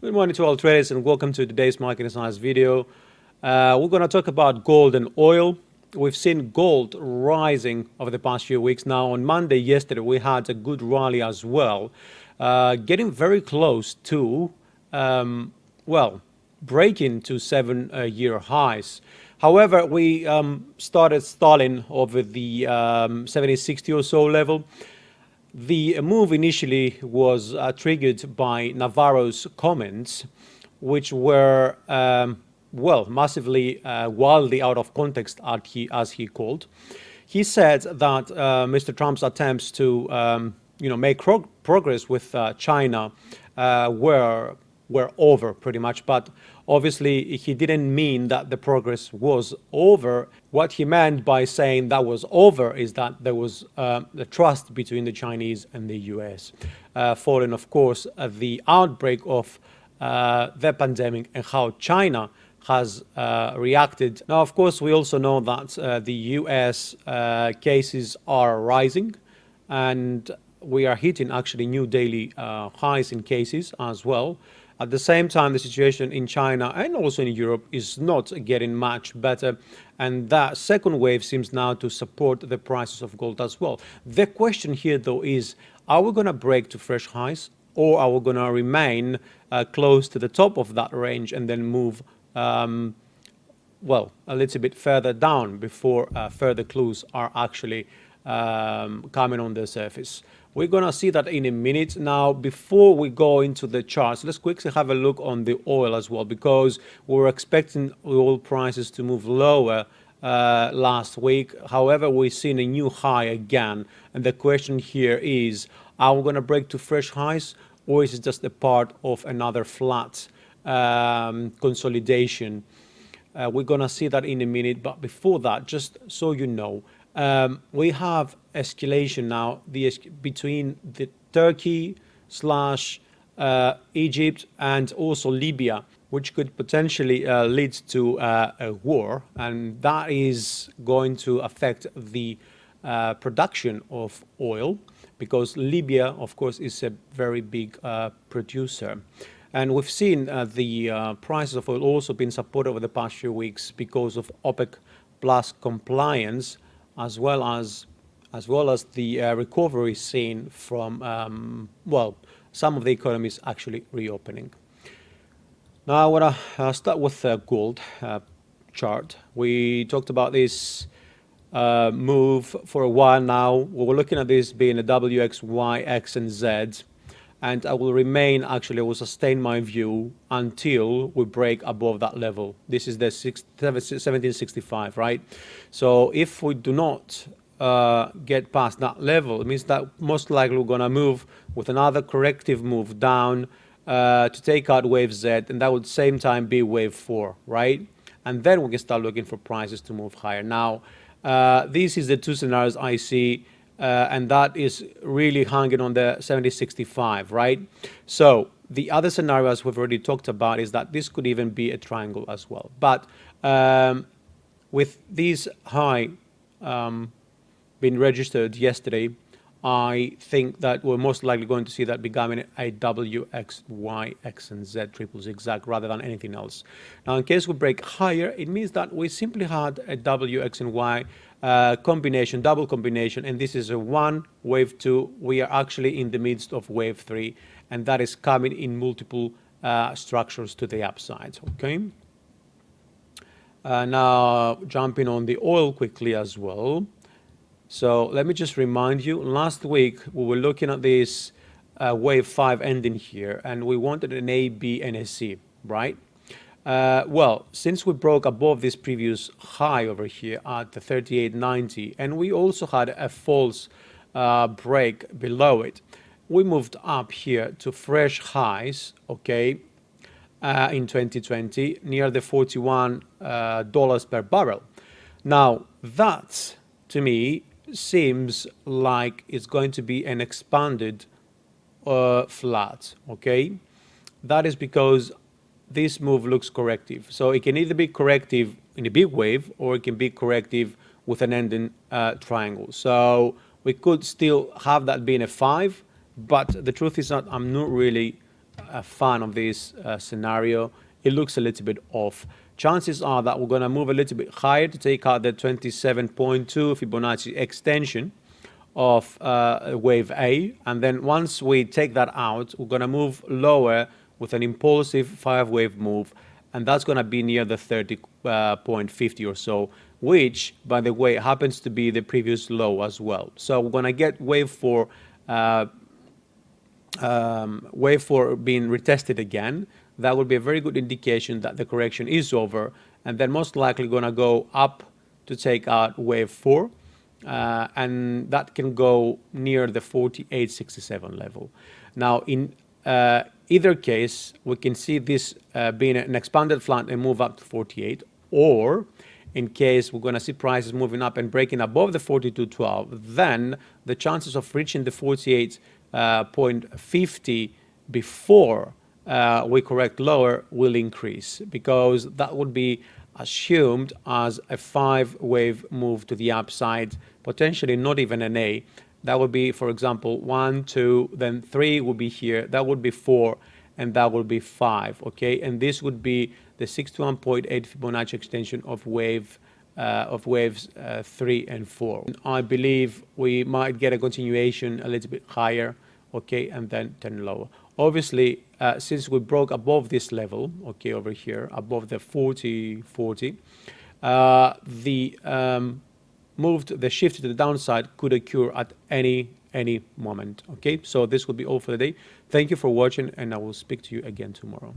Good morning to all traders and welcome to today's market insights video. We're going to talk about gold and oil. We've seen gold rising over the past few weeks. Now on Monday, yesterday, we had a good rally as well, getting very close to, breaking to 7-year highs. However, we started stalling over the 70-60 or so level. The move initially was triggered by Navarro's comments, which were, massively, wildly out of context, as he called. He said that Mr. Trump's attempts to, make progress with China were over pretty much, but obviously he didn't mean that the progress was over. What he meant by saying that was over is that there was the trust between the Chinese and the US, following, of course, the outbreak of the pandemic and how China has reacted. Now, of course, we also know that the US cases are rising, and we are hitting actually new daily highs in cases as well. At the same time, the situation in China and also in Europe is not getting much better, and that second wave seems now to support the prices of gold as well. The question here, though, is, are we going to break to fresh highs, or are we going to remain close to the top of that range and then move, a little bit further down before further clues are actually coming on the surface? We're going to see that in a minute. Now, before we go into the charts, let's quickly have a look on the oil as well, because we were expecting oil prices to move lower last week. However, we've seen a new high again. And the question here is, are we going to break to fresh highs, or is it just a part of another flat consolidation? We're going to see that in a minute. But before that, just so you know, we have escalation now between the Turkey / Egypt and also Libya, which could potentially lead to a war, and that is going to affect the production of oil, because Libya, of course, is a very big producer. And we've seen the prices of oil also been supported over the past few weeks because of OPEC plus compliance, as well as the recovery seen from, some of the economies actually reopening. Now I want to start with the gold chart. We talked about this move for a while now. We're looking at this being a W, X, Y, X, and Z. And I will sustain my view until we break above that level. This is the 1765, right? So if we do not get past that level, it means that most likely we're going to move with another corrective move down to take out wave Z, and that would at the same time be wave 4, right? And then we can start looking for prices to move higher. Now, these is the two scenarios I see. And that is really hanging on the 7065, right? So the other scenarios we've already talked about is that this could even be a triangle as well. But with these high being registered yesterday, I think that we're most likely going to see that becoming a W, X, Y, X, and Z triple zigzag rather than anything else. Now, in case we break higher, it means that we simply had a W, X, and Y combination, double combination, and this is a 1, wave 2. We are actually in the midst of wave 3, and that is coming in multiple structures to the upside, okay? Now, jumping on the oil quickly as well. So let me just remind you, last week we were looking at this wave 5 ending here, and we wanted an A, B, and a C, right? Since we broke above this previous high over here at the 38.90, and we also had a false break below it, we moved up here to fresh highs, okay, in 2020, near the $41 per barrel. Now, that, to me, seems like it's going to be an expanded flat, okay? That is because this move looks corrective. So it can either be corrective in a big wave, or it can be corrective with an ending triangle. So we could still have that being a 5, but the truth is that I'm not really a fan of this scenario. It looks a little bit off. Chances are that we're going to move a little bit higher to take out the 27.2 Fibonacci extension of wave A, and then once we take that out, we're going to move lower with an impulsive 5-wave move, and that's going to be near the 30.50 or so, which, by the way, happens to be the previous low as well. So we're going to get wave 4 being retested again. That would be a very good indication that the correction is over, and then most likely going to go up to take out wave 4, and that can go near the 48.67 level. Now, in either case, we can see this being an expanded flat and move up to 48, or in case we're going to see prices moving up and breaking above the 42.12, then the chances of reaching the 48.50 before we correct lower will increase, because that would be assumed as a 5-wave move to the upside, potentially not even an A. That would be, for example, 1, 2, then 3 will be here, that would be 4, and that will be 5, okay? And this would be the 61.8 Fibonacci extension of waves 3 and 4. I believe we might get a continuation a little bit higher, okay, and then turn lower. Obviously, since we broke above this level, okay, over here, above the 40, the shift to the downside could occur at any moment, okay? So this will be all for the day. Thank you for watching, and I will speak to you again tomorrow.